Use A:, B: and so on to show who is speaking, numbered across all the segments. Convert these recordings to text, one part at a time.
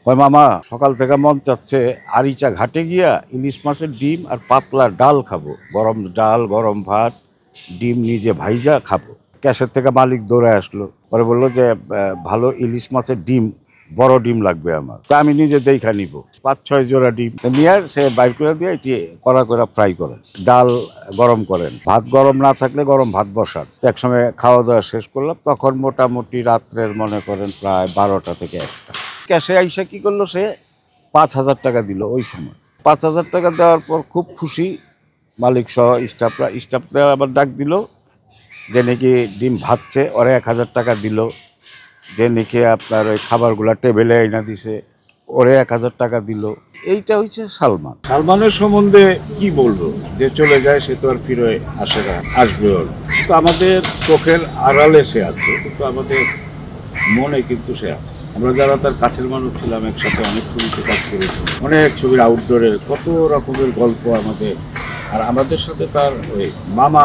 A: ওই মামা সকাল থেকে মন চাচ্ছে আরিচা ঘাটে গিয়া ইলিশ মাছের ডিম আর পাতলা ডাল খাবো, গরম ডাল, গরম ভাত, ডিম নিজে ভাইজা খাবো। ক্যাশের থেকে মালিক দৌড়ে আসলো, পরে বললো যে ভালো ইলিশ মাছের ডিম, বড় ডিম লাগবে আমার। তা আমি নিজে দেখা নিব 5-6 জোড়া ডিম নিয়ে সে বাইর করে দিয়ে এটি কড়া করে ফ্রাই করেন, ডাল গরম করেন, ভাত গরম না থাকলে গরম ভাত বসান। একসময় খাওয়া দাওয়া শেষ করলাম, তখন মোটামুটি রাত্রের মনে করেন প্রায় 12টা থেকে 1টা। ক্যাশে আইসা কি করলো, সে 5,000 টাকা দিল। ওই সময় 5,000 টাকা দেওয়ার পর খুব খুশি মালিক সহ স্টাফরা আবার ডাক দিল যে নাকি ডিম ভাজছে, ওরে 1,000 টাকা দিল। যে নাকি আপনার ওই খাবারগুলা টেবিলে এনে দিছে, ওরে 1,000 টাকা দিল। এইটা হচ্ছে সালমান। সালমানের সম্বন্ধে কি বলবো, যে চলে যায় সে তো আর ফিরে আসে না, আসবে ওর। তো আমাদের চোখের আড়ালে সে আছে, কিন্তু আমাদের মনে কিন্তু সে আছে। আমরা যারা তার কাছের মানুষ ছিলাম, একসাথে অনেক ছবিতে কাজ করেছি, অনেক ছবির আউটডোরে কত রকমের গল্প আমাদের। আর আমাদের সাথে তার ওই মামা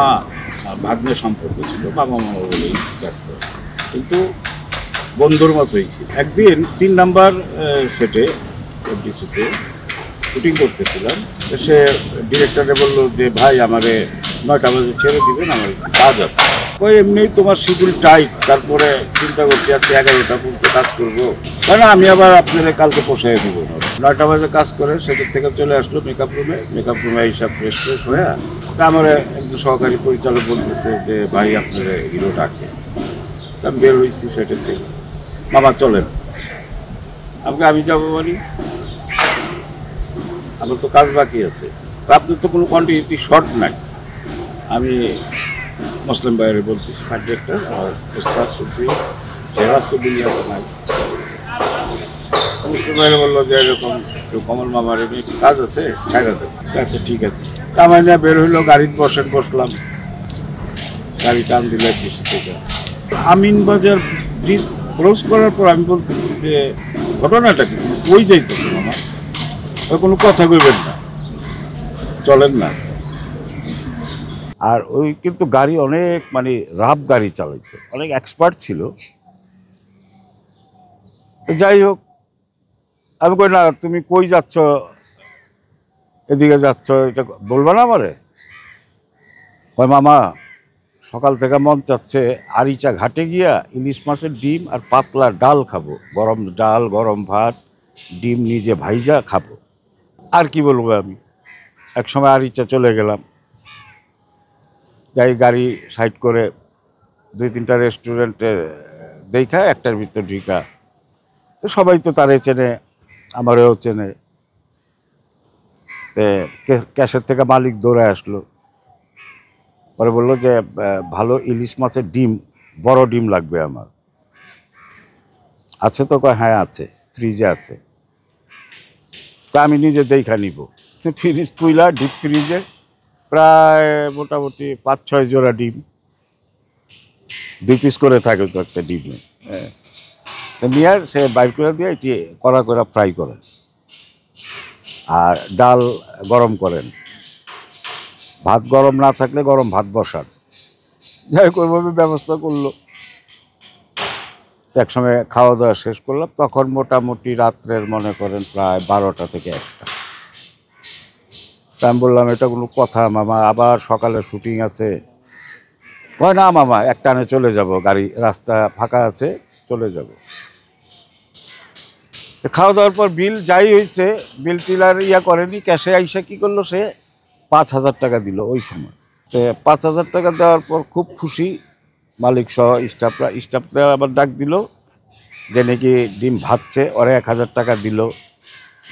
A: ভাগ্নে সম্পর্ক ছিল, মামা বলেই ডাকতো, কিন্তু বন্ধুর মতোই ছিল। একদিন 3 নাম্বার সেটে এফডিসিতে শুটিং করতেছিলাম, সে ডিরেক্টরে বললো যে ভাই আমারে 9টা বাজে ছেড়ে দিবেন, আমার কাজ আছে। ওই এমনি তোমার শিডিউল টাইট, তারপরে চিন্তা করছি আজকে 11টা পর্যন্ত কাজ করবো, তাই না আমি আবার আপনার কালকে পোষায় দিব। 9টা বাজে কাজ করে সেটার থেকে চলে আসলো মেকআপ রুমে এইসব ফ্রেশ হয়ে আমার একজন সহকারী পরিচালক বলতেছে যে ভাই আপনার হিরো ডাকে। আমি বের হয়েছি সেটার থেকে, মামা চলেন। আমাকে আমি যাবো বলি, আমার তো কাজ বাকি আছে, আপনার তো কোনো কোয়ান্টিটি শর্ট নাই। আমি মুসলিম ভাইয়ের বলতেছি ডিরেক্টর আর উস্তাদ সুপ্রি আজকে দুনিয়াতে নাই। মুসলিম ভাইয়ের বললো যে এরকম কমল মামার কাজ আছে, খাইরা দেব। আচ্ছা ঠিক আছে। আমার যা বের হইলো, গাড়িতে বসলাম, গাড়ি টান দিল কৃষি থেকে আমিনবাজার ব্রিজ ক্রস করার পর আমি বলতেছি যে ঘটনাটা কি, ওই যাইতেছে মামা, ওই কোনো কথা কইবেন না, চলেন না। আর ওই কিন্তু গাড়ি অনেক মানে রাফ গাড়ি চালাইতো, অনেক এক্সপার্ট ছিল। যাই হোক, আমি কই না তুমি কই যাচ্ছ, এদিকে যাচ্ছ, এটা বলবা না আমারে। কয় মামা সকাল থেকে মন চাচ্ছে আরিচা ঘাটে গিয়া ইলিশ মাছের ডিম আর পাতলা ডাল খাবো, গরম ডাল, গরম ভাত, ডিম নিজে ভাইজা খাবো। আর কি বলবো, আমি একসময় আরিচা চলে গেলাম, যাই গাড়ি সাইড করে 2-3টা রেস্টুরেন্টে দেখা একটার ভিতর ঢিকা। তো সবাই তো তারে চেনে, আমারও চেনে। ক্যাশের থেকে মালিক দৌড়ে আসলো, পরে বললো যে ভালো ইলিশ মাছের ডিম, বড় ডিম লাগবে আমার। আছে তো? কয় হ্যাঁ আছে, ফ্রিজে আছে। তা আমি নিজে দেখা নিব। ফ্রিজ খুইলা ডিপ ফ্রিজে প্রায় মোটামুটি 5-6 জোড়া ডিম, 2 পিস করে থাকে তো একটা ডিমে। হ্যাঁ, নিয়ে সে বাইর করে দিয়ে এটি কড়া করে ফ্রাই করেন, আর ডাল গরম করেন, ভাত গরম না থাকলে গরম ভাত বসান। যাই হোক ওইভাবে ব্যবস্থা করলো। একসময় খাওয়া দাওয়া শেষ করলাম, তখন মোটামুটি রাত্রের মনে করেন প্রায় 12টা থেকে 1টা। তা আমি বললাম এটা কোনো কথা মামা, আবার সকালে শুটিং আছে। কয় না মামা, একটানে চলে যাব, গাড়ি রাস্তা ফাঁকা আছে, চলে যাব। খাওয়া দাওয়ার পর বিল যাই হয়েছে, বিল টিলার করেনি। ক্যাশে আইসা কি করলো, সে 5,000 টাকা দিল। ওই সময় তো 5,000 টাকা দেওয়ার পর খুব খুশি মালিক সহ স্টাফরা আবার ডাক দিল যে নাকি ডিম ভাজছে, ওরে 1,000 টাকা দিল।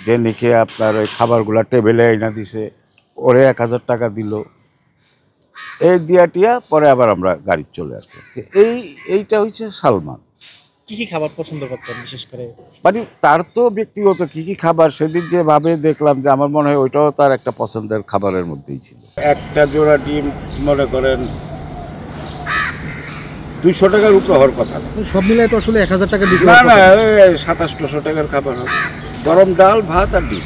A: যে নাকি আপনার ওই খাবারগুলা টেবিলে এনে দিছে, ওরে 1,000 টাকা দিল। এই টিয়া পরে আবার আমরা গাড়ি চলে আসলাম। এইটা হচ্ছে সালমান।
B: কি কি খাবার পছন্দ করতেন বিশেষ করে?
A: মানে তার তো ব্যক্তিগত কি খাবার, সেদিন যেভাবে দেখলাম যে আমার মনে হয় ওইটাও তার একটা পছন্দের খাবারের মধ্যেই ছিল। একটা জোড়া ডিম মনে করেন 200 টাকার উপরে হওয়ার কথা।
B: সব মিলাই তো আসলে 1,000 টাকা,
A: না 2700-2800 টাকার খাবার হবে, গরম ডাল, ভাত আর ডিম।